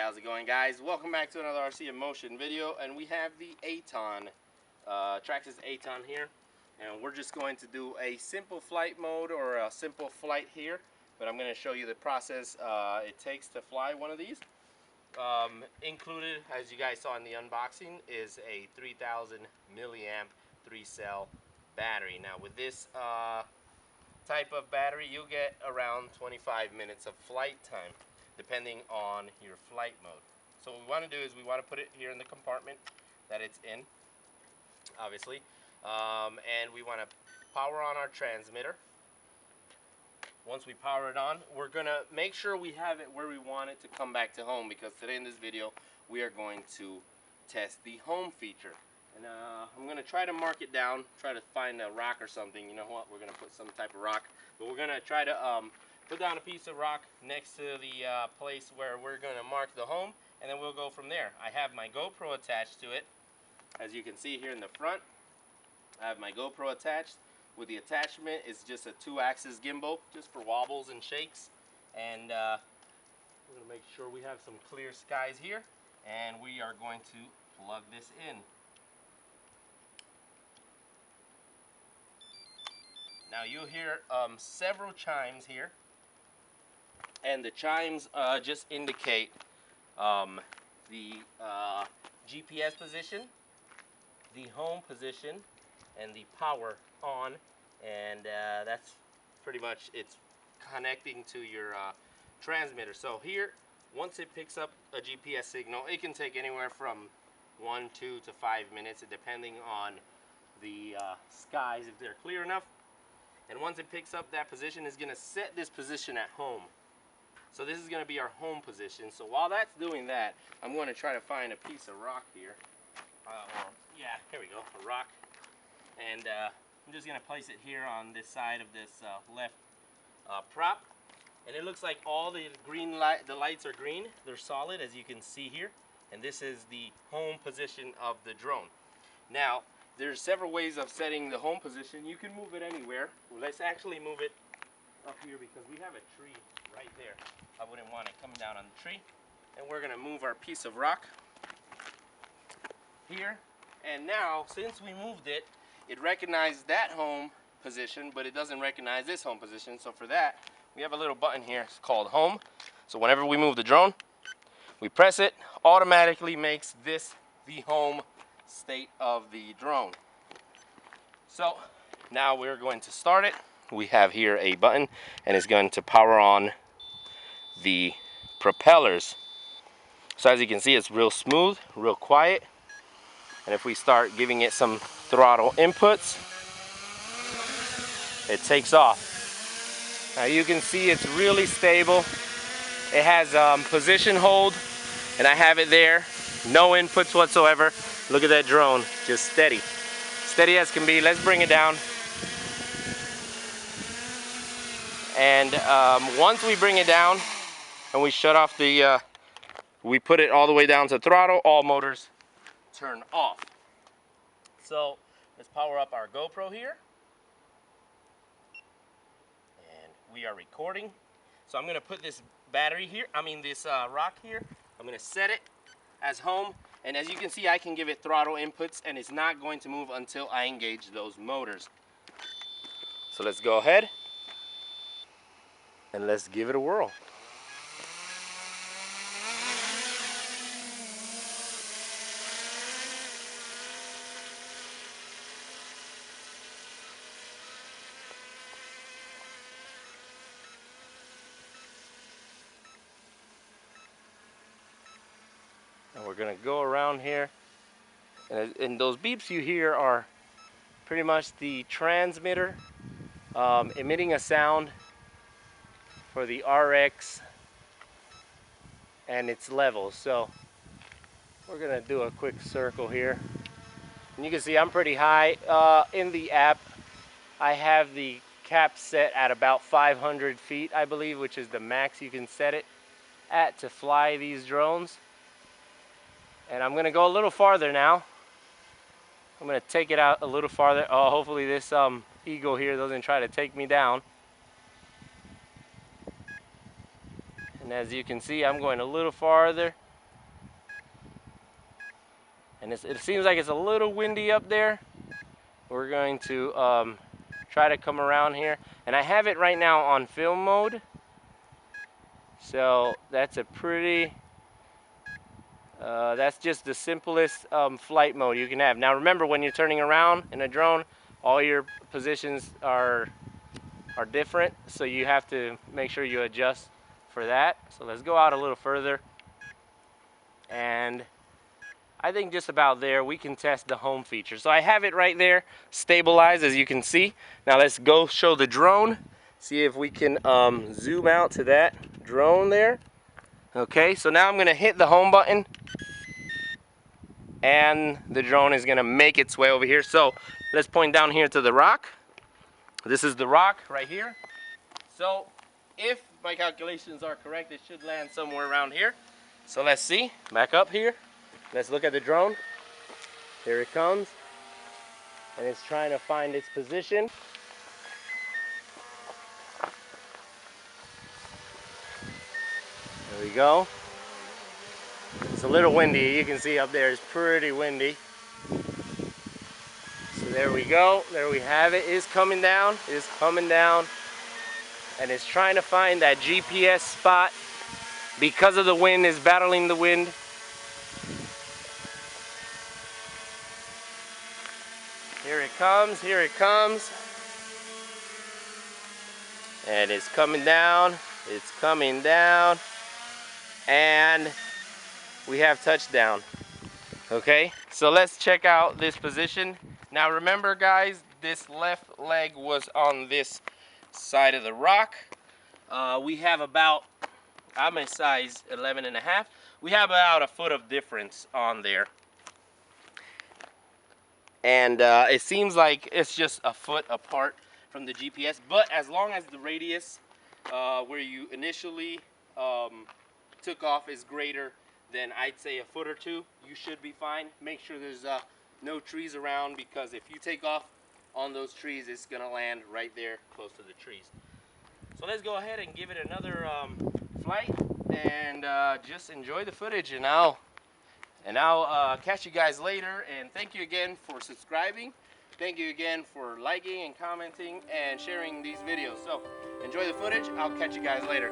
how's it going, guys? Welcome back to another RC Motion video, and we have the Aton, Traxxas Aton here, and we're just going to do a simple flight mode or a simple flight here, but I'm going to show you the process it takes to fly one of these. Included, as you guys saw in the unboxing, is a 3000 milliamp 3-cell battery. Now with this type of battery, you'll get around 25 minutes of flight time, depending on your flight mode. So what we want to do is we want to put it here in the compartment that it's in, obviously, and we want to power on our transmitter. Once we power it on, we're going to make sure we have it where we want it to come back to home, because today in this video we are going to test the home feature. And I'm going to try to mark it down, try to find a rock or something. You know what, we're going to put some type of rock, but we're going to try to put down a piece of rock next to the place where we're going to mark the home, and then we'll go from there. I have my GoPro attached to it. As you can see here in the front, I have my GoPro attached. With the attachment, it's just a 2-axis gimbal, just for wobbles and shakes. And we're going to make sure we have some clear skies here, and we are going to plug this in. Now you'll hear several chimes here, and the chimes just indicate the GPS position, the home position, and the power on, and that's pretty much it's connecting to your transmitter. So here, once it picks up a GPS signal, it can take anywhere from 1, 2 to 5 minutes, depending on the skies, if they're clear enough. And once it picks up that position, it's going to set this position at home. So this is going to be our home position. So while that's doing that, I'm going to try to find a piece of rock here. Yeah, here we go, a rock. And I'm just going to place it here on this side of this left prop. And it looks like all the the lights are green. They're solid, as you can see here. And this is the home position of the drone. Now, there's several ways of setting the home position. You can move it anywhere. Well, let's actually move it up here, because we have a tree right there. I wouldn't want it coming down on the tree. And we're going to move our piece of rock here. And now, since we moved it, it recognized that home position, but it doesn't recognize this home position. So for that, we have a little button here. It's called home. So whenever we move the drone, we press it, automatically makes this the home state of the drone. So now we're going to start it. We have here a button, and it's going to power on the propellers. So as you can see, it's real smooth, real quiet. And if we start giving it some throttle inputs, it takes off. Now you can see it's really stable. It has position hold, and I have it there, no inputs whatsoever. Look at that drone, just steady. Steady as can be. Let's bring it down. And once we bring it down and we shut off the, we put it all the way down to throttle, all motors turn off. So let's power up our GoPro here. And we are recording. So I'm going to put this battery here, this rock here. I'm going to set it as home. And as you can see, I can give it throttle inputs, and it's not going to move until I engage those motors. So let's go ahead and let's give it a whirl. And we're going to go around here, and those beeps you hear are pretty much the transmitter emitting a sound for the RX and its levels. So we're going to do a quick circle here, and you can see I'm pretty high. In the app, I have the cap set at about 500 feet, I believe, which is the max you can set it at to fly these drones. And I'm going to go a little farther now. I'm going to take it out a little farther. Oh, hopefully this eagle here doesn't try to take me down. And as you can see, I'm going a little farther. And it seems like it's a little windy up there. We're going to try to come around here. And I have it right now on film mode. So that's a pretty, that's just the simplest flight mode you can have. Now remember, when you're turning around in a drone, all your positions are different. So you have to make sure you adjust for that. So let's go out a little further. And I think just about there we can test the home feature. So I have it right there stabilized, as you can see. Now let's go show the drone, see if we can zoom out to that drone there. Okay, so now I'm gonna hit the home button and the drone is gonna make its way over here. So let's point down here to the rock. This is the rock right here. So if my calculations are correct, it should land somewhere around here. So let's see, back up here. Let's look at the drone. Here it comes. And it's trying to find its position. There we go. It's a little windy. You can see up there it's pretty windy. So there we go. There we have it. It's coming down. It's coming down. And it's trying to find that GPS spot. Because of the wind, it's battling the wind. Here it comes, here it comes. And it's coming down, it's coming down. And we have touchdown. Okay, so let's check out this position. Now remember guys, this left leg was on this side of the rock. We have about, I'm a size 11.5. We have about a foot of difference on there. And it seems like it's just a foot apart from the GPS, but as long as the radius where you initially took off is greater than, I'd say, a foot or two, you should be fine. Make sure there's no trees around, because if you take off on those trees, it's gonna land right there close to the trees. So let's go ahead and give it another flight and just enjoy the footage, and I'll catch you guys later. And thank you again for subscribing. Thank you again for liking and commenting and sharing these videos. So enjoy the footage. I'll catch you guys later.